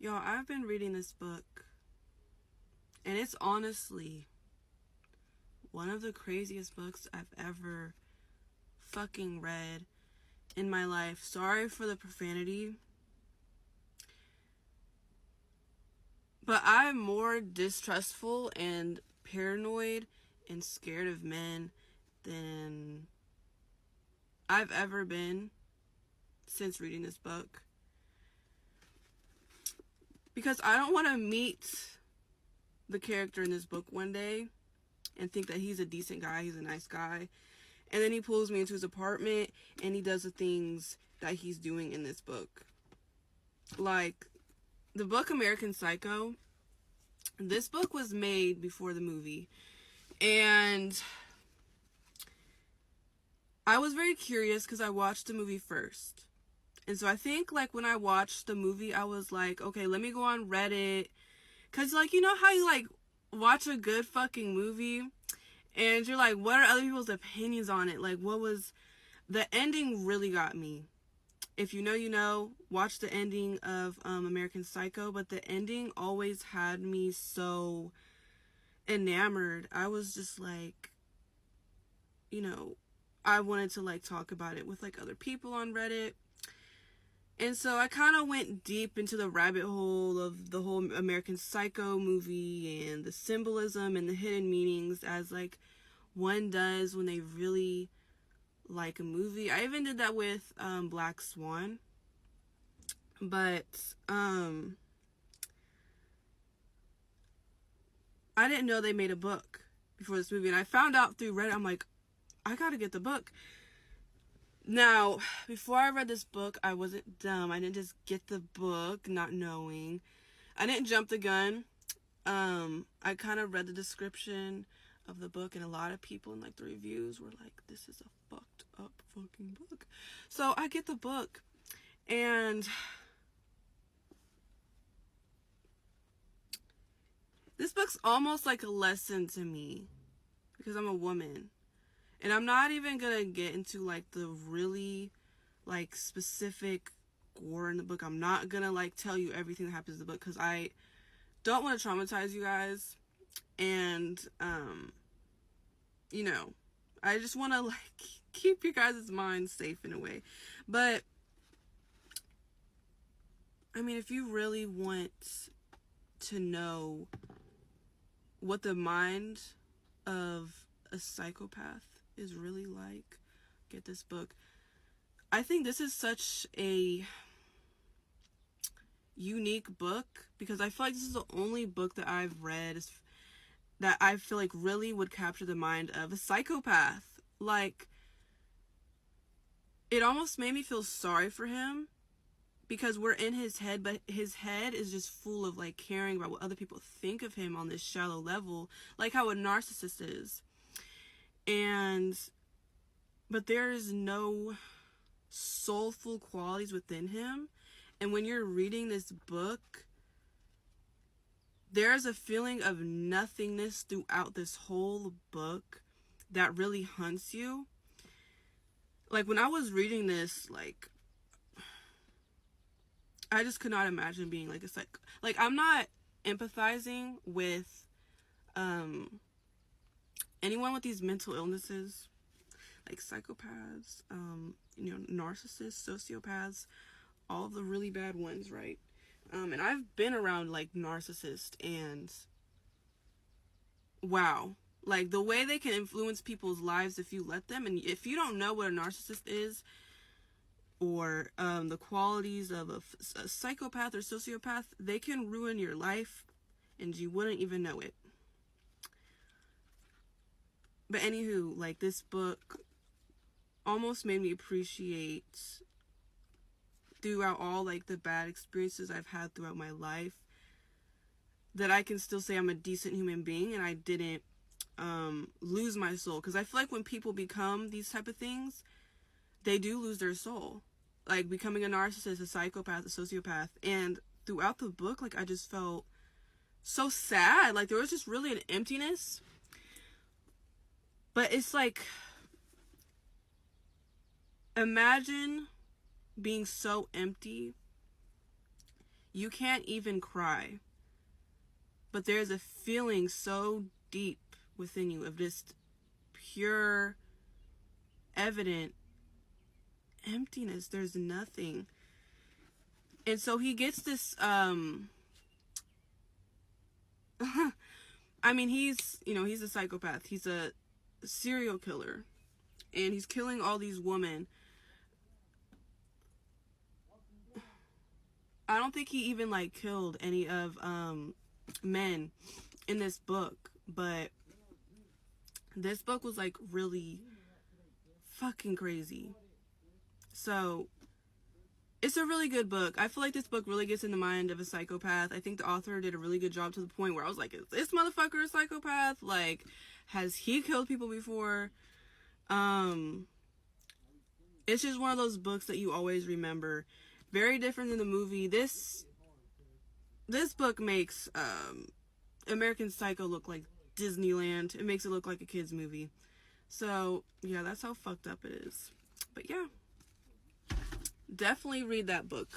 Y'all, I've been reading this book, and it's honestly one of the craziest books I've ever fucking read in my life. Sorry for the profanity, but I'm more distrustful and paranoid and scared of men than I've ever been since reading this book. Because I don't want to meet the character in this book one day and think that he's a decent guy, he's a nice guy, and then he pulls me into his apartment and he does the things that he's doing in this book. Like, the book American Psycho, this book was made before the movie, and I was very curious because I watched the movie first. And so I think, like, when I watched the movie, I was like, okay, let me go on Reddit. Because, like, you know how you, like, watch a good fucking movie and you're like, what are other people's opinions on it? Like, what was... The ending really got me. If you know, you know. Watch the ending of American Psycho. But the ending always had me so enamored. I was just like, you know, I wanted to, like, talk about it with, like, other people on Reddit. And so I kind of went deep into the rabbit hole of the whole American Psycho movie and the symbolism and the hidden meanings, as like one does when they really like a movie. I even did that with Black Swan. But I didn't know they made a book before this movie. And I found out through Reddit. I'm like, I gotta get the book. Now, before I read this book, I wasn't dumb. I didn't just get the book not knowing. I didn't jump the gun. I kind of read the description of the book, and a lot of people in, like, the reviews were like, this is a fucked up fucking book. So I get the book, and this book's almost like a lesson to me because I'm a woman. And I'm not even gonna get into, like, the really, like, specific gore in the book. I'm not gonna, like, tell you everything that happens in the book because I don't want to traumatize you guys. And, you know, I just want to, like, keep your guys' minds safe in a way. But, I mean, if you really want to know what the mind of a psychopath is really like, get this book. I think this is such a unique book because I feel like this is the only book that I've read that I feel like really would capture the mind of a psychopath. Like, it almost made me feel sorry for him because we're in his head, but his head is just full of, like, caring about what other people think of him on this shallow level, like how a narcissist is. But there is no soulful qualities within him. And when you're reading this book, there's a feeling of nothingness throughout this whole book that really haunts you. Like, when I was reading this, like, I just could not imagine being like a like, I'm not empathizing with anyone with these mental illnesses, like psychopaths, you know, narcissists, sociopaths, all the really bad ones, right? And I've been around, like, narcissists, and wow, like, the way they can influence people's lives if you let them. And if you don't know what a narcissist is, or the qualities of a psychopath or sociopath, they can ruin your life and you wouldn't even know it. But anywho, like, this book almost made me appreciate, throughout all, like, the bad experiences I've had throughout my life, that I can still say I'm a decent human being and I didn't lose my soul. Because I feel like when people become these type of things, they do lose their soul. Like, becoming a narcissist, a psychopath, a sociopath. And throughout the book, like, I just felt so sad. Like, there was just really an emptiness. But it's like, imagine being so empty you can't even cry. But there's a feeling so deep within you of just pure, evident emptiness. There's nothing. And so he gets this, I mean, he's a psychopath. He's a serial killer. And he's killing all these women. I don't think he even, like, killed any of, men in this book. But this book was, like, really fucking crazy. So, it's a really good book. I feel like this book really gets in the mind of a psychopath. I think the author did a really good job to the point where I was like, is this motherfucker a psychopath? Like, has he killed people before? It's just one of those books that you always remember. Very different than the movie. This book makes American Psycho look like Disneyland. It makes it look like a kid's movie. So, yeah, that's how fucked up it is. But yeah, definitely read that book.